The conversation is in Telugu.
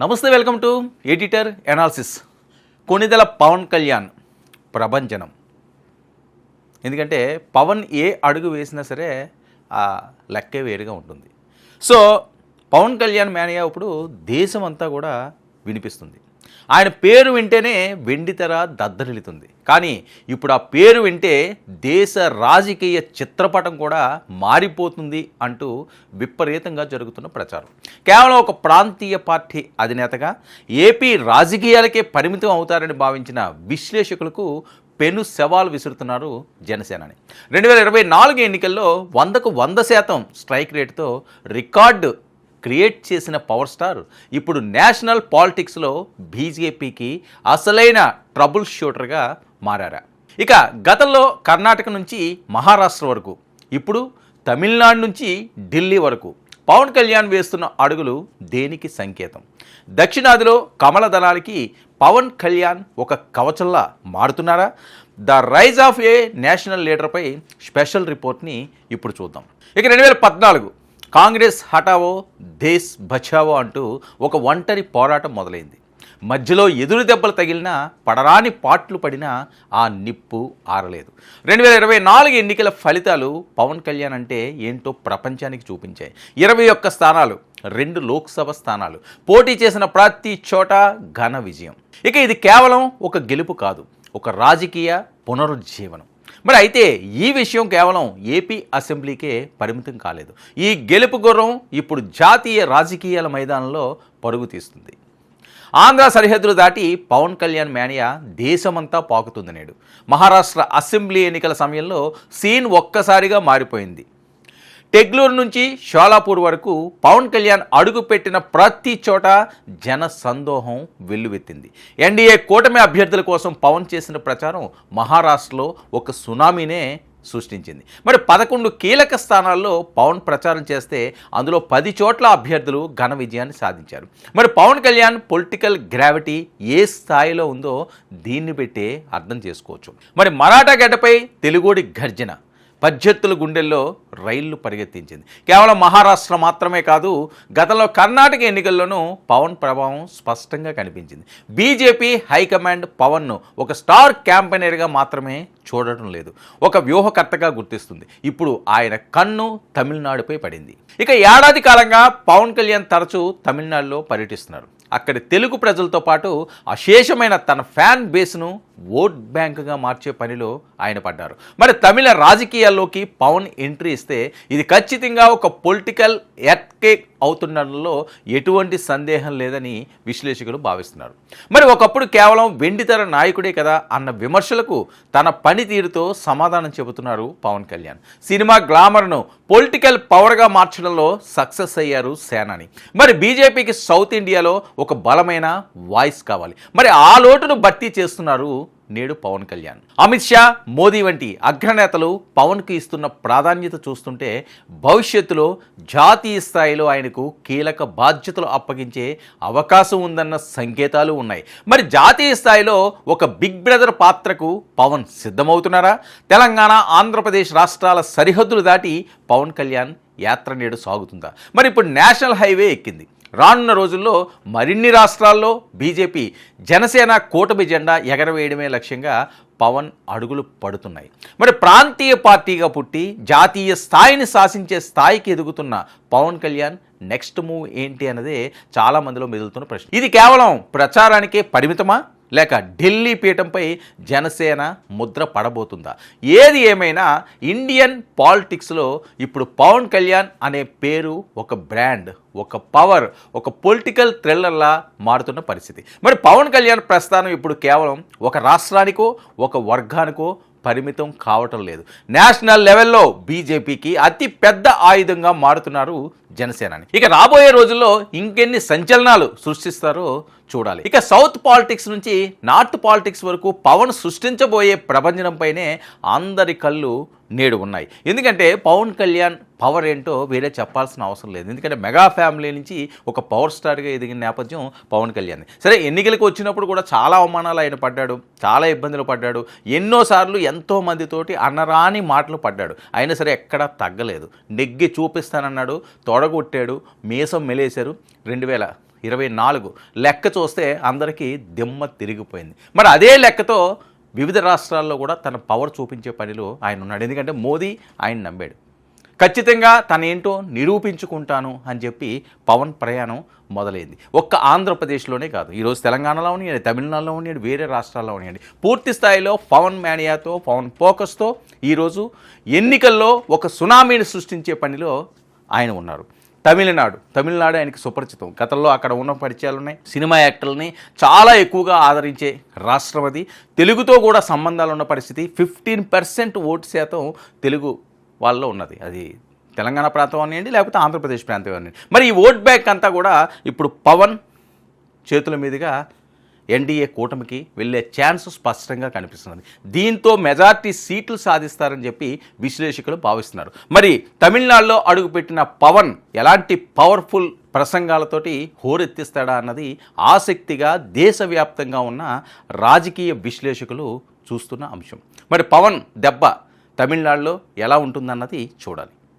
నమస్తే, welcome to editor analysis. Konidela Pawan Kalyan ప్రభంజనం. ఎందుకంటే పవన్ ఏ అడుగు వేసినా సరే ఆ లెక్కే వేరుగా ఉంటుంది. సో పవన్ కళ్యాణ్ మేనియా ఇప్పుడు దేశం అంతా కూడా వినిపిస్తుంది. ఆయన పేరు వింటేనే వెండితెర దద్దరిల్లుతుంది. కానీ ఇప్పుడు ఆ పేరు వింటే దేశ రాజకీయ చిత్రపటం కూడా మారిపోతుంది అంటూ విపరీతంగా జరుగుతున్న ప్రచారం. కేవలం ఒక ప్రాంతీయ పార్టీ అధినేతగా ఏపీ రాజకీయాలకే పరిమితం అవుతారని భావించిన విశ్లేషకులకు పెను సవాల్ విసురుతున్నారు జనసేనని. 2024 ఎన్నికల్లో 100% స్ట్రైక్ రేటుతో రికార్డు క్రియేట్ చేసిన పవర్ స్టార్ ఇప్పుడు నేషనల్ పాలిటిక్స్లో బీజేపీకి అసలైన ట్రబుల్ షూటర్గా మారారా. ఇక గతంలో కర్ణాటక నుంచి మహారాష్ట్ర వరకు, ఇప్పుడు తమిళనాడు నుంచి ఢిల్లీ వరకు పవన్ కళ్యాణ్ వేస్తున్న అడుగులు దేనికి సంకేతం? దక్షిణాదిలో కమల దళానికి పవన్ కళ్యాణ్ ఒక కవచంలా మారుతున్నారా? The rise of a national లీడర్పై స్పెషల్ రిపోర్ట్ని ఇప్పుడు చూద్దాం. ఇక 2014 కాంగ్రెస్ హటావో దేశ్ బచావో అంటూ ఒక ఒంటరి పోరాటం మొదలైంది. మధ్యలో ఎదురు దెబ్బలు తగిలినా పడరాని పాట్లు పడినా ఆ నిప్పు ఆరలేదు. 2024 ఎన్నికల ఫలితాలు పవన్ కళ్యాణ్ అంటే ఏంటో ప్రపంచానికి చూపించాయి. 21 స్థానాలు, 2 లోక్సభ స్థానాలు, పోటీ చేసిన ప్రతి చోట ఘన విజయం. ఇక ఇది కేవలం ఒక గెలుపు కాదు, ఒక రాజకీయ పునరుజ్జీవనం. మరి అయితే ఈ విషయం కేవలం ఏపీ అసెంబ్లీకే పరిమితం కాలేదు. ఈ గెలుపు గుర్రం ఇప్పుడు జాతీయ రాజకీయాల మైదానంలో పరుగు తీస్తుంది. ఆంధ్ర సరిహద్దులు దాటి పవన్ కళ్యాణ్ మేనియా దేశమంతా పాకుతుంది. నేడు మహారాష్ట్ర అసెంబ్లీ ఎన్నికల సమయంలో సీన్ ఒక్కసారిగా మారిపోయింది. టెగ్లూరు నుంచి షోలాపూర్ వరకు పవన్ కళ్యాణ్ అడుగు పెట్టిన ప్రతి చోట జన సందోహం వెల్లువెత్తింది. ఎన్డీఏ కూటమి అభ్యర్థుల కోసం పవన్ చేసిన ప్రచారం మహారాష్ట్రలో ఒక సునామీనే సృష్టించింది. మరి 11 కీలక స్థానాల్లో పవన్ ప్రచారం చేస్తే అందులో 10 చోట్ల అభ్యర్థులు ఘన విజయాన్ని సాధించారు. మరి పవన్ కళ్యాణ్ పొలిటికల్ గ్రావిటీ ఏ స్థాయిలో ఉందో దీన్ని పెట్టే అర్థం చేసుకోవచ్చు. మరి మరాఠా గడ్డపై తెలుగోడి గర్జన పద్ధతుల గుండెల్లో రైళ్లు పరిగెత్తించింది. కేవలం మహారాష్ట్ర మాత్రమే కాదు, గతంలో కర్ణాటక ఎన్నికల్లోనూ పవన్ ప్రభావం స్పష్టంగా కనిపించింది. బీజేపీ హైకమాండ్ పవన్ను ఒక స్టార్ క్యాంపెయినర్గా మాత్రమే చూడటం లేదు, ఒక వ్యూహకర్తగా గుర్తిస్తుంది. ఇప్పుడు ఆయన కన్ను తమిళనాడుపై పడింది. ఇక ఏడాది కాలంగా పవన్ కళ్యాణ్ తరచూ తమిళనాడులో పర్యటిస్తున్నారు. అక్కడి తెలుగు ప్రజలతో పాటు అశేషమైన తన ఫ్యాన్ బేస్ను ఓట్ బ్యాంకుగా మార్చే పనిలో ఆయన పడ్డారు. మరి తమిళ రాజకీయాల్లోకి పవన్ ఎంట్రీ ఇస్తే ఇది ఖచ్చితంగా ఒక పొలిటికల్ ఎర్త్కేక్ అవుతుండడంలో ఎటువంటి సందేహం లేదని విశ్లేషకులు భావిస్తున్నారు. మరి ఒకప్పుడు కేవలం వెండితెర నాయకుడే కదా అన్న విమర్శలకు తన పనితీరుతో సమాధానం చెబుతున్నారు పవన్ కళ్యాణ్. సినిమా గ్లామర్ను పొలిటికల్ పవర్గా మార్చడంలో సక్సెస్ అయ్యారు సేనాని. మరి బీజేపీకి సౌత్ ఇండియాలో ఒక బలమైన వాయిస్ కావాలి. మరి ఆ లోటును భర్తీ చేస్తున్నారు నేడు పవన్ కళ్యాణ్. అమిత్ షా, మోదీ వంటి అగ్రనేతలు పవన్కు ఇస్తున్న ప్రాధాన్యత చూస్తుంటే భవిష్యత్తులో జాతీయ స్థాయిలో ఆయనకు కీలక బాధ్యతలు అప్పగించే అవకాశం ఉందన్న సంకేతాలు ఉన్నాయి. మరి జాతీయ స్థాయిలో ఒక బిగ్ బ్రదర్ పాత్రకు పవన్ సిద్ధమవుతున్నారా? తెలంగాణ, ఆంధ్రప్రదేశ్ రాష్ట్రాల సరిహద్దులు దాటి పవన్ కళ్యాణ్ యాత్ర నేడు సాగుతుందా? మరి ఇప్పుడు నేషనల్ హైవే ఎక్కింది. రానున్న రోజుల్లో మరిన్ని రాష్ట్రాల్లో బీజేపీ, జనసేన కూటమి జెండా ఎగరవేయడమే లక్ష్యంగా పవన్ అడుగులు పడుతున్నాయి. మరి ప్రాంతీయ పార్టీగా పుట్టి జాతీయ స్థాయిని శాసించే స్థాయికి ఎదుగుతున్న పవన్ కళ్యాణ్ నెక్స్ట్ మూవ్ ఏంటి అన్నదే చాలామందిలో మెదులుతున్న ప్రశ్న. ఇది కేవలం ప్రచారానికే పరిమితమా, లేక ఢిల్లీ పీఠంపై జనసేన ముద్ర పడబోతుందా? ఏది ఏమైనా ఇండియన్ పాలిటిక్స్లో ఇప్పుడు పవన్ కళ్యాణ్ అనే పేరు ఒక బ్రాండ్, ఒక పవర్, ఒక పొలిటికల్ థ్రిల్లర్లా మారుతున్న పరిస్థితి. మరి పవన్ కళ్యాణ్ ప్రస్థానం ఇప్పుడు కేవలం ఒక రాష్ట్రానికో ఒక వర్గానికో పరిమితం కావటం లేదు. నేషనల్ లెవెల్లో బీజేపీకి అతి పెద్ద ఆయుధంగా మారుతున్నారు జనసేనని. ఇక రాబోయే రోజుల్లో ఇంకెన్ని సంచలనాలు సృష్టిస్తారో చూడాలి. ఇక సౌత్ పాలిటిక్స్ నుంచి నార్త్ పాలిటిక్స్ వరకు పవన్ సృష్టించబోయే ప్రభంజనంపైనే అందరి కళ్ళు నేడు ఉన్నాయి. ఎందుకంటే పవన్ కళ్యాణ్ పవర్ ఏంటో వేరే చెప్పాల్సిన అవసరం లేదు. ఎందుకంటే మెగా ఫ్యామిలీ నుంచి ఒక పవర్ స్టార్గా ఎదిగిన నేపథ్యం పవన్ కళ్యాణ్. సరే, ఎన్నికలకు వచ్చినప్పుడు కూడా చాలా అవమానాలు ఆయన పడ్డాడు, చాలా ఇబ్బందులు పడ్డాడు, ఎన్నోసార్లు ఎంతో మందితోటి అన్నరాని మాటలు పడ్డాడు. అయినా సరే ఎక్కడా తగ్గలేదు. నెగ్గి చూపిస్తానన్నాడు, తొడగొట్టాడు, మీసం మెలేశారు. 24 లెక్క చూస్తే అందరికీ దిమ్మ తిరిగిపోయింది. మరి అదే లెక్కతో వివిధ రాష్ట్రాల్లో కూడా తన పవర్ చూపించే పనిలో ఆయన ఉన్నాడు. ఎందుకంటే మోదీ ఆయన నమ్మాడు. ఖచ్చితంగా తనేంటో నిరూపించుకుంటాను అని చెప్పి పవన్ ప్రయాణం మొదలైంది. ఒక్క ఆంధ్రప్రదేశ్లోనే కాదు, ఈరోజు తెలంగాణలో ఉన్నాయండి, తమిళనాడులో ఉన్నాయండి, వేరే రాష్ట్రాల్లో ఉన్నాయండి. పూర్తి స్థాయిలో పవన్ మేనియాతో, పవన్ ఫోకస్తో ఈరోజు ఎన్నికల్లో ఒక సునామీని సృష్టించే పనిలో ఆయన ఉన్నారు. తమిళనాడు ఆయనకి సుపరిచితం. గతంలో అక్కడ ఉన్న పరిచయాలు ఉన్నాయి. సినిమా యాక్టర్లని చాలా ఎక్కువగా ఆదరించే రాష్ట్రం అది. తెలుగుతో కూడా సంబంధాలు ఉన్న పరిస్థితి. 15% ఓటు శాతం తెలుగు వాళ్ళలో ఉన్నది. అది తెలంగాణ ప్రాంతం అనివ్వండి, లేకపోతే ఆంధ్రప్రదేశ్ ప్రాంతం అనివ్వండి. మరి ఈ ఓట్ బ్యాంక్ అంతా కూడా ఇప్పుడు పవన్ చేతుల మీదుగా ఎన్డీఏ కూటమికి వెళ్ళే ఛాన్స్ స్పష్టంగా కనిపిస్తున్నది. దీంతో మెజార్టీ సీట్లు సాధిస్తారని చెప్పి విశ్లేషకులు భావిస్తున్నారు. మరి తమిళనాడులో అడుగుపెట్టిన పవన్ ఎలాంటి పవర్ఫుల్ ప్రసంగాలతోటి హోరెత్తిస్తాడా అన్నది ఆసక్తిగా దేశవ్యాప్తంగా ఉన్న రాజకీయ విశ్లేషకులు చూస్తున్న అంశం. మరి పవన్ దెబ్బ తమిళనాడులో ఎలా ఉంటుందన్నది చూడాలి.